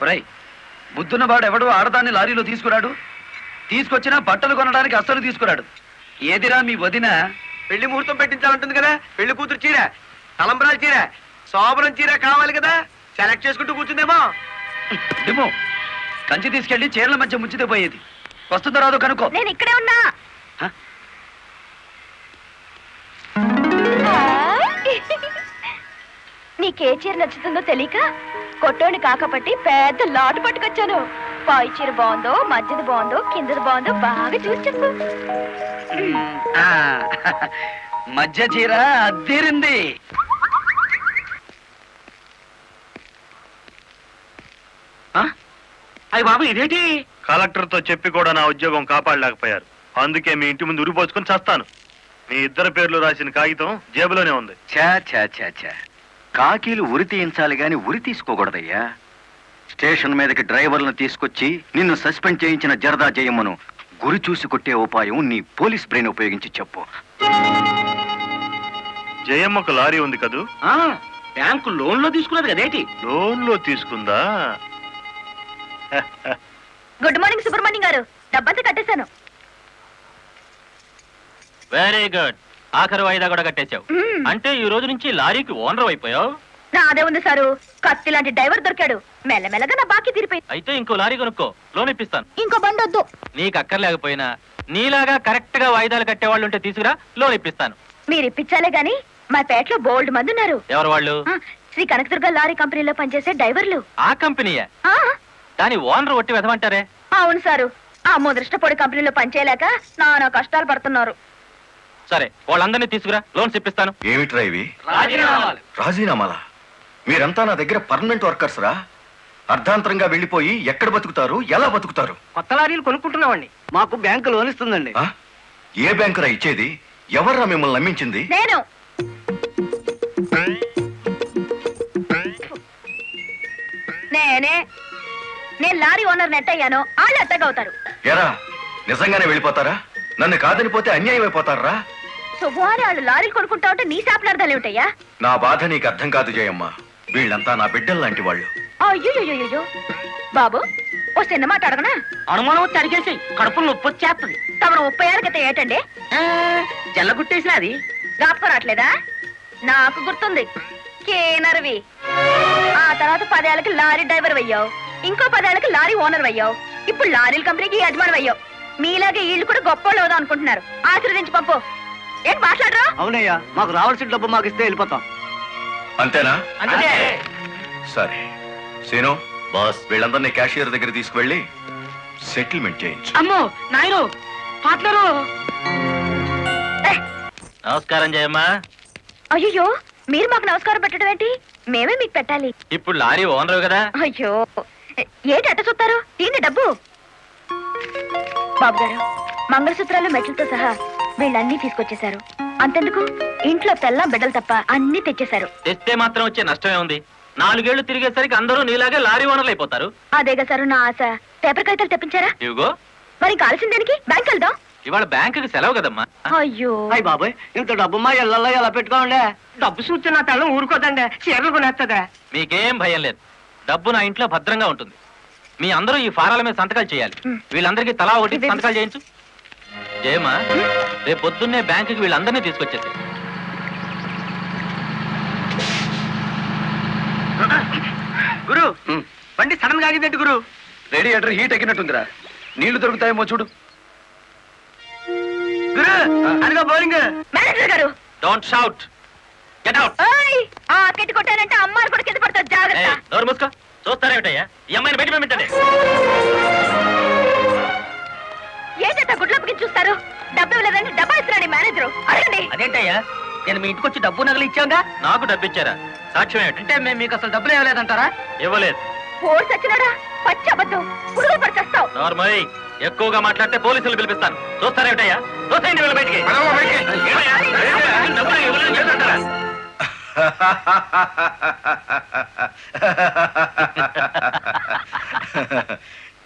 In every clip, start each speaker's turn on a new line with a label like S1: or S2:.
S1: ఒరేయ్, బుద్ధున్నవాడు ఎవడు ఆడదాన్ని లారీలో తీసుకురాడు? తీసుకొచ్చినా బట్టలు కొనడానికి అస్సలు తీసుకురాడు. ఏదిరా మీ వదిన?
S2: పెళ్లి ముహూర్తం పెట్టించాలంటుంది కదా, పెళ్లి కూతురు చీర, తలంబరాల చీర, శోభనం చీర కావాలి కదా, సెలెక్ట్ చేసుకుంటూ కూర్చుందేమో.
S1: డిమో, కంచి తీసుకెళ్లి చీరల మధ్య ముంచితే పోయేది. వస్తుందో రాదో కనుక్కో.
S3: నేను ఇక్కడే ఉన్నా. నీకే చీర నచ్చుతుందో తెలియక కొట్టోని కాకపట్టి పెద్ద లాటు పట్టుకొచ్చాను. పై చీర బాగుందో, మధ్యది బాగుందో, కిందది బాగుందో బాగా చూసి చెప్పు.
S1: మధ్య చీర అద్దెరింది.
S2: అయ్యి బాబు, ఇదేంటి?
S4: కలెక్టర్ తో చెప్పి కూడా నా ఉద్యోగం కాపాడలేకపోయారు. అందుకే మీ ఇంటి ముందు ఉరిపోసుకొని చేస్తాను. మీ ఇద్దరు పేర్లు రాసిన కాగితం జేబులోనే ఉంది.
S5: చా చా చా చా, కాకీలు ఉరి తీయించాలి గాని ఉరి తీసుకోకూడదయ్యా. స్టేషన్ మీదకి డ్రైవర్లను తీసుకొచ్చి నిన్ను సస్పెండ్ చేయించిన జరదా జయమ్మను గురి చూసి కొట్టే ఉపాయం నీ పోలీస్ బ్రెయిన్ ఉపయోగించి చెప్పు.
S4: జయమ్మకు లారీ ఉంది కదూ?
S2: బ్యాంకు లోన్ లో తీసుకున్నది కదేంటి?
S4: లోన్ లో తీసుకుందా?
S3: గుడ్ మార్నింగ్ సుబ్రహ్మణ్యం గారు, డబ్బంతా కట్టేశాను.
S6: Very good. ఆఖరి వాయిదా కూడా కట్టేశావు. అంటే ఈ రోజు నుంచి లారీకి ఓనర్ అయిపోయావు.
S3: నాదే ఉంది సారు, కత్తి లాంటి డ్రైవర్ దొరికాడు. మెల్లమెల్లగా నా బాకీ తీరిపోయింది.
S6: అయితే ఇంకో లారీ కొనుక్కో, లోన్ ఇప్పిస్తాను.
S3: ఇంకో బండి వద్దు.
S6: నీకు అక్కర్లేకపోయినా నీలాగా కరెక్ట్ గా వాయిదాలు కట్టేవాళ్ళు ఉంటే తీసుకురా, లోన్ ఇప్పిస్తాను.
S3: మీరు ఇప్పించాలే గాని మా పేటలో బోల్డ్ మంది ఉన్నారు.
S6: ఎవరు వాళ్ళు?
S3: శ్రీ కనకదుర్గ లారీ కంపెనీలో పనిచేసే డ్రైవర్లు.
S6: ఆ కంపెనీయే?
S3: ఆ,
S6: దాని ఓనర్ ఒట్టి వెదమంటారే?
S3: అవును సారు, ఆ ముదృష్టపొడి కంపెనీలో పనిచేయలేక నానా కష్టాలు పడుతున్నారు.
S6: సరే, వాళ్ళందరినీ తీసుకురా, లోన్స్ ఇప్పిస్తాను.
S5: ఏమిట్రా ఇవి? రాజీనామాలా? మీరంతా నా దగ్గర పర్మనెంట్ వర్కర్స్ రా. అర్ధాంతరంగా వెళ్ళిపోయి ఎక్కడ బతుకుతారు, ఎలా బతుకుతారు?
S2: కొత్త లారీలు కొనుక్కుంటున్నామండి. మాకు బ్యాంకు లోన్ ఇస్తుందండి.
S5: ఏ బ్యాంకురా ఇచ్చేది? ఎవర్రా మిమ్మల్ని నమ్మించింది?
S3: నేను. నేను లారీ ఓనర్ నెట్ అయ్యాను, వాళ్ళు ఎత్తగవుతారు.
S5: ఎరా, నిజంగానే వెళ్ళిపోతారా? నన్ను కాదని పోతే అన్యాయం అయిపోతారా?
S3: శుభవారి వాళ్ళు లారీలు కొనుక్కుంటా ఉంటే నీ శాపలార్థాలు ఏమిటయ్యా?
S5: నా బాధ నీకు అర్థం కాదు జయమ్మ. వీళ్ళంతా నా బిడ్డలు లాంటి వాళ్ళు.
S3: అయ్యో బాబు, ఓ చిన్న మాట అడగనా?
S2: అనుమానం వచ్చి అడిగేసి కడుపులో నొప్పి వచ్చేస్తుంది.
S3: తమను 30 ఏళ్ళ క్రితం ఏటండి
S2: జల్లగుట్టేసిన అది
S3: జ్ఞాపకం రావట్లేదా? నాకు గుర్తుంది, కేనర్వి. ఆ తర్వాత 10 ఏళ్ళకి లారీ డ్రైవర్ అయ్యావు, ఇంకో 10 ఏళ్ళకి లారీ ఓనర్ అయ్యావు, ఇప్పుడు లారీల కంపెనీకి యజమాని అయ్యావు. మీలాగే వీళ్ళు కూడా గొప్పవాళ్ళు అవుదాం అనుకుంటున్నారు. ఆశీర్వదించి పంపు. ఏంటి మాట్లాడరా?
S2: అవునయ్యా, మాకు రావాల్సిన డబ్బు మాకు ఇస్తే వెళ్ళిపోతాం.
S5: అంతేనా? సరే సీను బాస్, వీళ్ళందరినీ క్యాషియర్ దగ్గర తీసుకువెళ్ళి సెటిల్మెంట్ చేయించు.
S2: అమ్మో నాయను, పాటలరు.
S6: నమస్కారం జయమ్మా.
S3: అయ్యో, మీరు మాకు నమస్కారం పెట్టడం ఏంటి? మేమే మీకు పెట్టాలి.
S6: ఇప్పుడు లారీ ఓనర్ కదా.
S3: అయ్యో, ఏంటి అట్ట చూస్తారు? దీన్ని డబ్బు. బాబు గారు, మంగళసూత్రాలు మెట్లతో సహా వీళ్ళన్నీ తీసుకొచ్చేశారు. అంతెందుకు, ఇంట్లో తెల్లం బిడ్డలు తప్ప అన్ని తెచ్చేశారు.
S6: తెస్తే మాత్రం వచ్చే నష్టమే ఉంది. 4 ఏళ్లు తిరిగేసరికి అందరూ నీలాగే లారీ ఓనర్లు అయిపోతారు.
S3: అదేగా సారు నా ఆశ. పేపర్ కాగితాలు తెప్పించారా?
S6: ఇవిగో.
S3: మరి కాల్సిన దానికి బ్యాంక్ వెళ్దాం.
S6: ఇవాళ బ్యాంకుకి సెలవు కదమ్మా.
S3: అయ్యో
S2: అయ్యి బాబాయ్, ఇంత డబ్బు మా ఇళ్ళల్లో ఎలా పెట్టుకోండి? డబ్బు చూస్తే నా తల్లం ఊరుకోదండి, చీరలు కొనేస్తుందా?
S6: మీకేం భయం లేదు, డబ్బు నా ఇంట్లో భద్రంగా ఉంటుంది. మీ అందరూ ఈ ఫారాల మీద సంతకాలు చేయాలి. వీళ్ళందరికీ తలా ఒకటి సంతకాలు చేయించు. జయమ్మా, రేపు పొద్దున్నే బ్యాంకుకి వీళ్ళందరినీ తీసుకొచ్చేసి.
S2: గురు, బండి సడన్ గా ఆగిందండి గురు.
S1: Radiator heat ఎక్కినట్టుందిరా. నీళ్లు దొరుకుతాయేమో చూడు.
S2: గురు, అదిగో బౌలింగ్.
S3: మేనేజర్ గారు,
S6: డోంట్ షౌట్, గెట్ అవుట్.
S3: ఆ కెట్టి కొట్టానంటే అమ్మారు కూడా కింద పడతారు, జాగ్రత్త.
S6: నోరు మూసుకో. చూస్తారేమిటయ్యా, ఈ అమ్మాయిని బయట పంపించండి.
S3: ఏంటంటే గుడ్లప్పకి చూస్తారు? డబ్బు ఇవ్వలేదంటే డబ్బా ఇస్తున్నాడు మేనేజరు. అడగండి.
S2: అదేంటయ్యా, నేను మీ ఇంటికి వచ్చి డబ్బు నగలు ఇచ్చాగా?
S6: నాకు డబ్బు ఇచ్చారా? సాక్ష్యం ఏమిటి?
S2: అంటే మేము మీకు అసలు డబ్బులు ఇవ్వలేదంటారా?
S6: ఇవ్వలేదు.
S3: ఓడి సచ్చినాడా, పచ్చి అబద్ధం, పురుగులు పడిచేస్తావు.
S6: నార్మల్, ఎక్కువగా మాట్లాడితే పోలీసులు పిలిపిస్తాను. చూస్తారేమిటయ్యా? చూసేయండి వీళ్ళ బయటికి. డబ్బులు ఇవ్వలేదని చెప్తారా?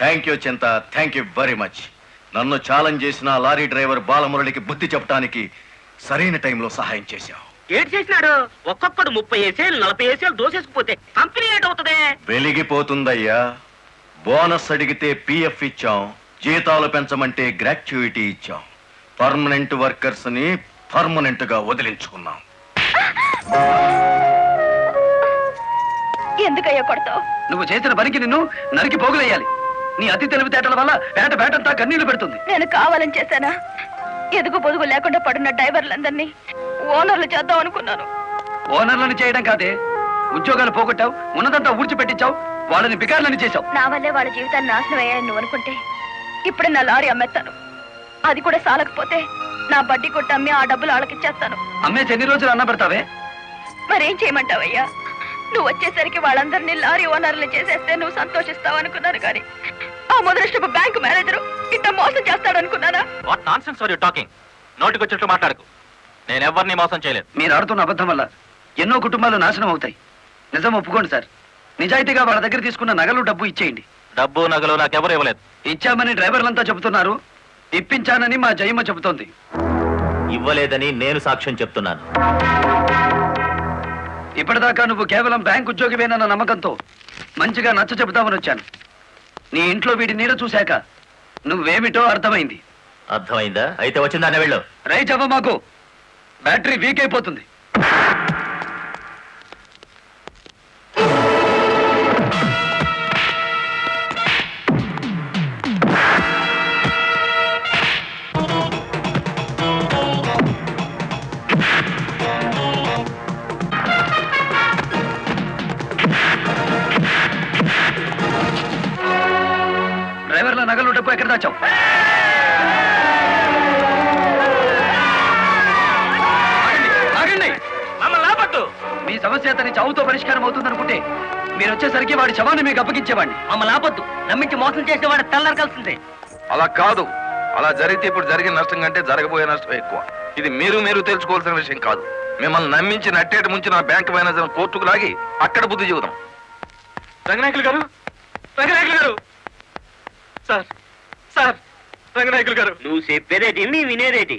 S5: థ్యాంక్ యూ చింత, థ్యాంక్ యూ వెరీ మచ్. నన్ను ఛాలెంజ్ చేసిన లారీ డ్రైవర్ బాలమురళికి బుద్ధి చెప్పడానికి సరైన టైంలో సహాయం చేశావు.
S2: ఏడు చేసినాడు ఒక్కొక్కడు 30 ఏసేలు 40 ఏసేలు దోసేసుకుపోతే కంపెనీ ఏటవుతుంది?
S5: వెలిగిపోతుందయ్యా. బోనస్ అడిగితే పిఎఫ్ ఇచ్చాం, జీతాలు పెంచమంటే గ్రాట్యుయిటీ ఇచ్చాం. పర్మనెంట్ వర్కర్స్ ని పర్మనెంట్ గా వదిలించుకున్నాం.
S3: ఎందుకయ్యా కొడతావు?
S1: నువ్వు చేసిన పనికి నిన్ను నరికి పోగులేయాలి. నీ అతి తెలివితేటల వల్ల పేటంతా కన్నీళ్లు పెడుతుంది.
S3: నేను కావాలని చేశానా? ఎదుగు పొదుగు లేకుండా పడున్న డ్రైవర్లందరినీ ఓనర్లు చేద్దాం అనుకున్నాను.
S1: ఓనర్లను చేయడం కాదే, ఉద్యోగాలు పోగొట్టావు, ఉన్నదంతా ఊడ్చిపెట్టించావు, వాళ్ళని బికార్లని చేశావు.
S3: నా వల్లే వాళ్ళ జీవితాన్ని నాశనం అయ్యాయని నువ్వు అనుకుంటే ఇప్పుడు నా లారీ అమ్మేస్తాను. అది కూడా సాలకపోతే నా బడ్డీ కొట్టి అమ్మి ఆ డబ్బులు వాళ్ళకిచ్చేస్తాను.
S1: అమ్మేసి ఎన్ని రోజులు అన్న పెడతావే?
S3: మరేం చేయమంటావయ్యా? నువ్వు వచ్చేసరికి వాళ్ళందరినీ లారీ ఓనర్లు చేసేస్తే నువ్వు సంతోషిస్తావు అనుకున్నాను కానీ ఆ ముదృష్టపు బ్యాంకు మేనేజరు ఇంత మోసం చేస్తాడు అనుకున్నానా?
S6: What nonsense are you talking? నోటికొచ్చినట్లు మాట్లాడకు. నేను ఎవరిని మోసం చేయలేదు.
S1: మీరు ఆడుతున్న అబద్ధం వల్ల ఎన్నో కుటుంబాలు నాశనం అవుతాయి. నిజం ఒప్పుకోండి సార్. నిజాయితీగా వాళ్ళ దగ్గర తీసుకున్న నగలు డబ్బు ఇచ్చేయండి.
S6: డబ్బు నగలు నాకెవరు ఇవ్వలేదు.
S1: ఇచ్చామని డ్రైవర్లంతా చెబుతున్నారు, ఇప్పించానని మా జయమ్మ చెబుతోంది.
S6: ఇవ్వలేదని నేను సాక్ష్యం చెప్తున్నాను.
S1: ఇప్పటిదాకా నువ్వు కేవలం బ్యాంక్ ఉద్యోగివేనన్న నమ్మకంతో మంచిగా నచ్చ చెబుతామని వచ్చాను. నీ ఇంట్లో వీడి నీడ చూశాక నువ్వేమిటో అర్థమైంది.
S6: అర్థమైందా? అయితే వచ్చిందానే వెళ్ళు.
S1: రైట్ అవ్వ, మాకు బ్యాటరీ వీక్ అయిపోతుంది. డ్రైవర్ల నగలు డబ్బు ఎక్కడ దాచావు? ఆగండి. మీ సమస్య అతని చావుతో పరిష్కారం అవుతుందనుకుంటే మీరు వచ్చేసరికి వాడి శవాన్ని మీకు అప్పగించేవాడిని.
S2: మమ్మల్ని ఆపొద్దు. నమ్మించి మోసం చేసేవాడు తెల్లరకాల్సిందే.
S7: అలా కాదు. అలా జరిగితే ఇప్పుడు జరిగిన నష్టం కంటే జరగబోయే నష్టం ఎక్కువ. ఇది మీరు తెలుసుకోవాల్సిన విషయం కాదు. మిమ్మల్ని నమ్మించి నట్టేట ముంచి నా బ్యాంక్ మేనేజర్ కోర్టుకు లాగి అక్కడ బుద్ధి చెబుదాం.
S2: రంగనాయకులు గారు, రంగనాయకులు గారు, సార్ సార్, రంగనాయకులు గారు. నువ్వు చెప్పేదేటి నీ వినేదేటి?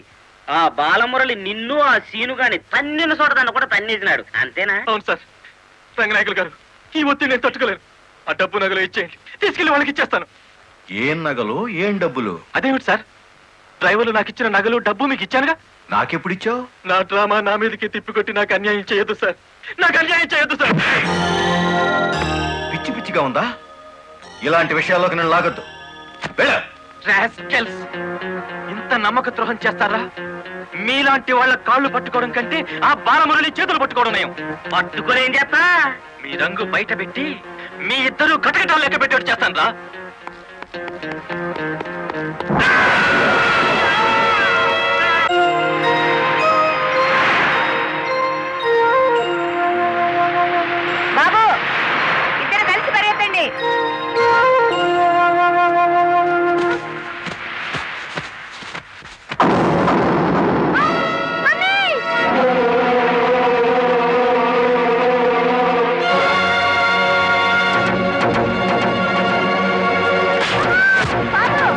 S2: ఆ బాలమురళి నిన్ను ఆ సీను గాని తన్నిన చోటదాన్ని కూడా తన్నేసినాడు, అంతేనా? అవును సార్. రంగనాయకులు గారు, ఈ ఒత్తిడి నేను తట్టుకోలేను. ఆ డబ్బు నగలు ఇచ్చేయండి, తీసుకెళ్లి వాళ్ళకి ఇచ్చేస్తాను.
S5: ఏం నగలు, ఏం డబ్బులు?
S2: అదేమిటి సార్, డ్రైవర్లు నాకు ఇచ్చిన నగలు డబ్బు మీకు ఇచ్చానుగా.
S5: నాకెప్పుడిచ్చావు?
S2: నా డ్రామా నా మీదకి తిప్పికొట్టి నాకు అన్యాయం చేయొద్దు సార్, నాకు అన్యాయం చేయొద్దు సార్.
S5: పిచ్చి పిచ్చిగా ఉందా? ఇలాంటి విషయాల్లోకి నేను లాగొద్దు. వెళ్ళు.
S2: రాస్కెల్స్, ఇంత నమ్మక ద్రోహం చేస్తారా? మీలాంటి వాళ్ళ కాళ్ళు పట్టుకోవడం కంటే ఆ బాలమురళి చేతులు పట్టుకోవడం నయం. పట్టుకొని ఏం చేస్తా? మీ రంగు బయట పెట్టి మీ ఇద్దరు కటకటాలు లెక్క పెట్టేట్టు చేస్తాను రా.
S3: బాబు, ఇద్దరు కలిసి పరిగెత్తండి. బాబు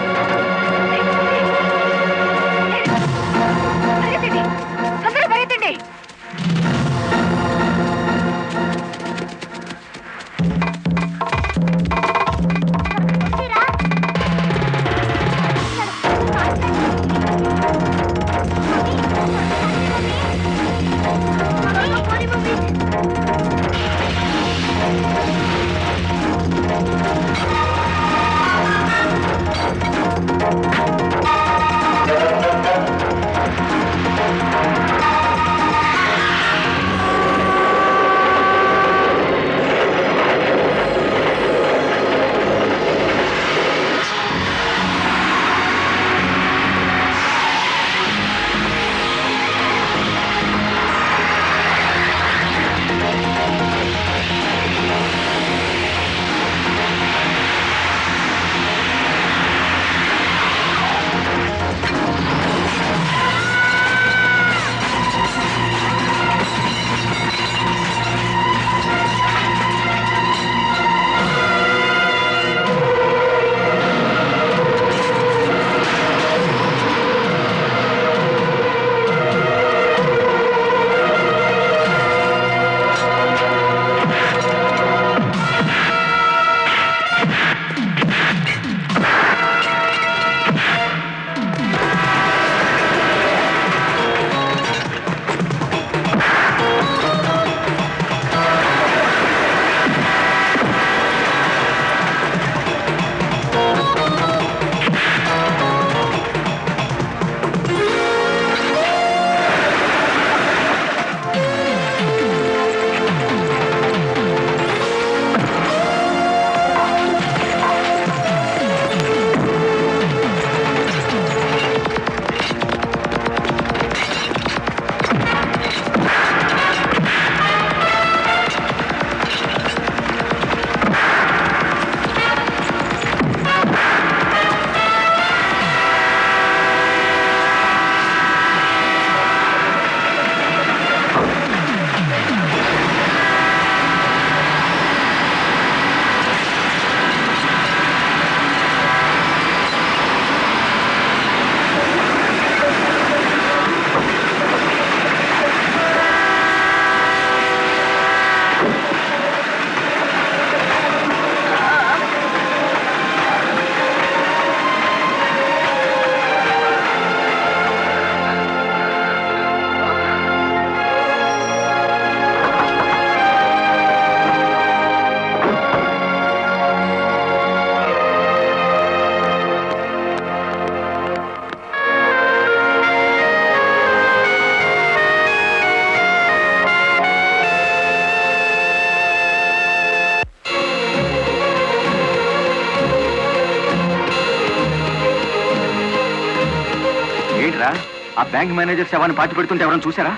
S5: ఆ బ్యాంక్ మేనేజర్ శవాన్ని పాతి పెడుతుంటే ఎవరైనా చూసారా?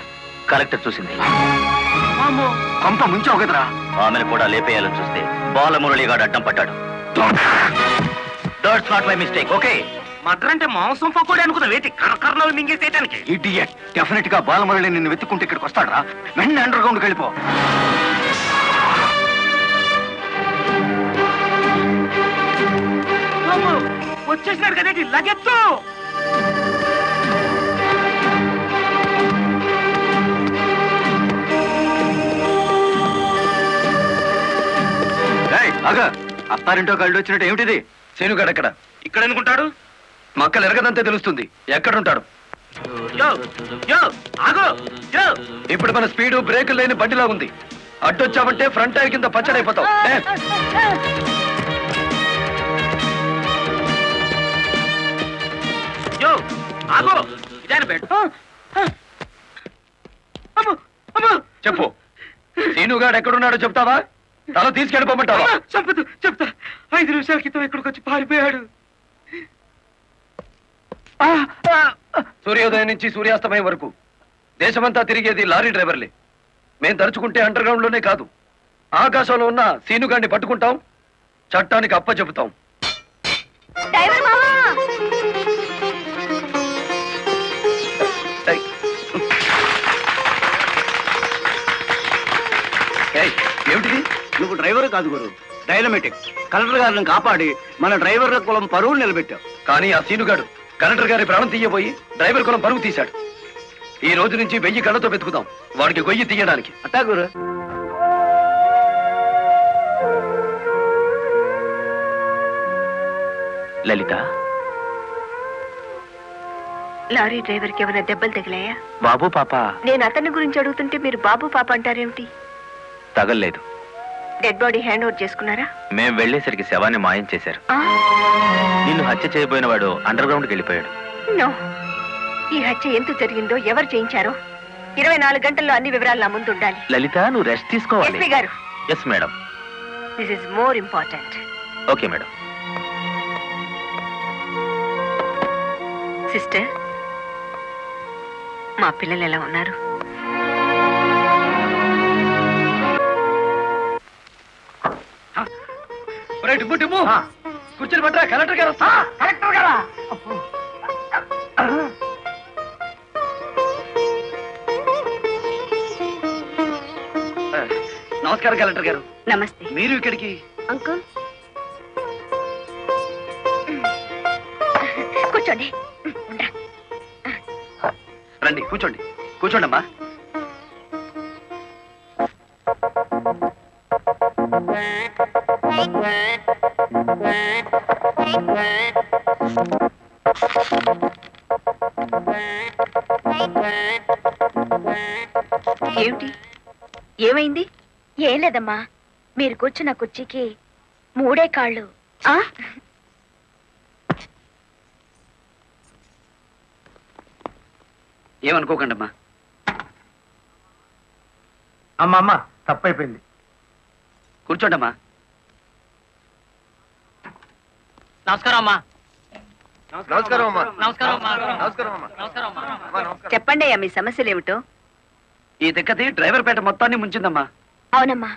S6: కలెక్టర్ చూసింది.
S5: కొంప ముంచావు కదరా.
S6: ఆమెను కూడా లేపేయాలని చూస్తే బాలమురళిగాడు అడ్డం పడ్డాడు. That's not my mistake. Okay,
S2: Madra అంటే మాంసం పకోడీ అనుకున్న వేటి కర్రకర్రలు మింగేసేయటానికి.
S5: ఇడియట్. డెఫినెట్ గా బాలమురళి నిన్ను వెతుక్కుంటే ఇక్కడికి వస్తాడరా. వెంటనే అండర్ గ్రౌండ్కి వెళ్ళిపో.
S2: వచ్చేసినాడు కదేటి లగెత్తు.
S5: అత్తారింటో కళ్ళు వచ్చినట్టు ఏమిటిది?
S1: శీనుగాడు ఎక్కడ?
S2: ఇక్కడ ఎందుకుంటాడు?
S1: మక్కలు ఎరగదంతే తెలుస్తుంది. ఎక్కడుంటాడు?
S2: యో యో ఆగో యో.
S1: ఇప్పుడు మన స్పీడు బ్రేకులు లేని బండిలా ఉంది. అడ్డొచ్చావంటే ఫ్రంట్ టైర్ కింద పచ్చడైపోతావు.
S2: యో ఆగో. ఇదాని బెడ్. అమ్మో అమ్మో.
S1: చెప్పు, శీనుగాడు ఎక్కడున్నాడో చెప్తావా? తల తీసుకెళ్ళిపోమంటావా?
S2: చెప్పదు, చెప్తా. 5 నిమిషాల క్రితం ఇక్కడికి వచ్చి పారిపోయాడు.
S1: సూర్యోదయం నుంచి సూర్యాస్తమయం వరకు దేశమంతా తిరిగేది లారీ డ్రైవర్లే. మేం తలుచుకుంటే అండర్ గ్రౌండ్ లోనే కాదు, ఆకాశంలో ఉన్న సీనుగాడిని పట్టుకుంటాం, చట్టానికి అప్ప చెబుతాం.
S3: డ్రైవర్ మామా,
S1: ఏమిటిది?
S8: నువ్వు డ్రైవర్ కాదు గురు, డైనమెటిక్. కలెక్టర్ గారిని కాపాడి మన డ్రైవర్ల కులం పరువు నిలబెట్టావు.
S1: కానీ ఆ సీనుగాడు కలెక్టర్ గారి ప్రాణం తీయబోయి డ్రైవర్ కులం పరుగు తీశాడు. ఈ రోజు నుంచి 1000 కళ్ళతో వెతుకుతాం వాడికి గొయ్యి తీయడానికి.
S8: అట్టా గురు.
S6: లలిత,
S3: లారీ డ్రైవర్ కి ఏమైనా దెబ్బలు తగిలాయా?
S6: బాబు పాప
S3: నేను అతని గురించి అడుగుతుంటే మీరు బాబు పాప అంటారేమిటి?
S6: తగల్లేదు.
S3: డెడ్ బాడీ హ్యాండ్ ఓవర్ చేసుకున్నారా?
S6: మేం వెళ్లేసరికి శవాన్ని మాయం చేశారు.
S3: ఆ,
S6: నిన్ను హత్య చేయబోయిన వాడు అండర్ గ్రౌండ్కి వెళ్ళిపోయాడు.
S3: నో. ఈ హత్య ఎందుకు జరిగిందో, ఎవరు చేయించారో 24 గంటల్లో అన్ని వివరాలు నా ముందు ఉండాలి.
S6: లలిత, నువ్వు రెస్ట్ తీసుకోవాలి.
S3: ఎస్పీ గారు,
S6: yes madam.
S3: This is more important.
S6: Okay madam.
S3: Sister, మా పిల్లలు ఎలా ఉన్నారు?
S1: కూర్చొని పట్టరా, కలెక్టర్ గారు వస్తా.
S8: కలెక్టర్ గారా?
S1: నమస్కారం కలెక్టర్ గారు.
S3: నమస్తే.
S1: మీరు ఇక్కడికి?
S3: అంకుల్ కూర్చోండి.
S1: రండి, కూర్చోండి. కూర్చోండి అమ్మా.
S3: ఏమిటి, ఏమైంది? ఏం లేదమ్మా, మీరు కూర్చున్న కుర్చీకి 3 కాళ్ళు.
S1: ఏమనుకోకండి అమ్మా.
S8: అమ్మమ్మ తప్పైపోయింది.
S1: కూర్చోండి అమ్మా.
S2: నమస్కారం అమ్మా.
S7: నమస్కారం అమ్మా.
S2: నమస్కారం అమ్మా.
S7: నమస్కారం అమ్మా.
S2: నమస్కారం అమ్మా.
S3: చెప్పండి అయ్యా, మీ సమస్యలు ఏమిటో.
S1: ఈ తిక్కది డ్రైవర్ పేట మొత్తాన్ని ముంచిందమ్మా.
S3: అవునమ్మా,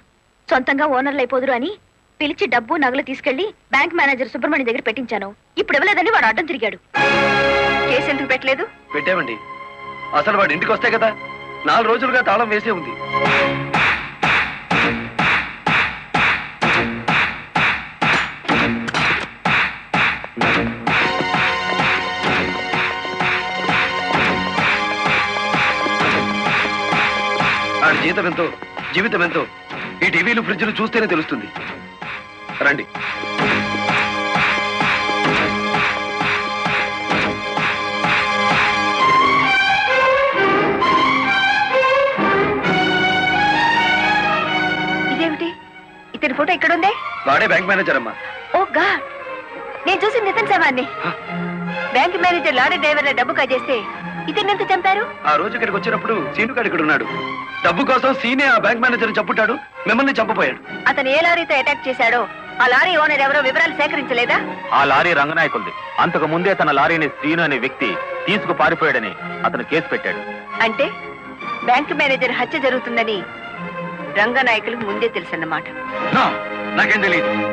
S3: సొంతంగా ఓనర్లు అయిపోదురు అని పిలిచి డబ్బు నగలు తీసుకెళ్లి బ్యాంక్ మేనేజర్ సుబ్రహ్మణ్యం దగ్గర పెట్టించాను. ఇప్పుడు ఇవ్వలేదని వాడు అడ్డం తిరిగాడు. కేసు ఎందుకు పెట్టలేదు?
S1: పెట్టామండి. అసలు వాడు ఇంటికి వస్తే కదా, 4 రోజులుగా తాళం వేసే ఉంది. ఆడి జీతం ఎంతో, జీవితం ఎంతో ఈ టీవీలు, ఫ్రిడ్జ్లు చూస్తేనే తెలుస్తుంది. రండి.
S3: ఇదేమిటి, ఇతని ఫోటో ఎక్కడుందే?
S1: వాడే బ్యాంక్ మేనేజర్ అమ్మా.
S3: ఓ గాడ్, నేను చూసి నితిన్ శవాన్ని. బ్యాంక్ మేనేజర్ లారీ డ్రైవర్ల డబ్బు కాజేస్తే ఇతన్ని ఎంత చంపారు?
S1: ఆ రోజు ఇక్కడికి వచ్చినప్పుడు సీనుగాడు ఇక్కడ ఉన్నాడు. డబ్బు కోసం సీనే ఆ బ్యాంక్ మేనేజర్ చంపుతాడు, మిమ్మల్ని చంపపోయాడు.
S3: అతను ఏ లారీతో అటాక్ చేశాడో ఆ లారీ ఓనర్ ఎవరో వివరాలు సేకరించలేదా?
S6: ఆ లారీ రంగనాయకుల్ది. అంతకు ముందే తన లారీని శ్రీను అనే వ్యక్తి తీసుకు పారిపోయాడని అతను కేసు పెట్టాడు.
S3: అంటే బ్యాంక్ మేనేజర్ హత్య జరుగుతుందని రంగనాయకులకు ముందే తెలుసన్నమాట.
S5: నాకేం తెలియదు.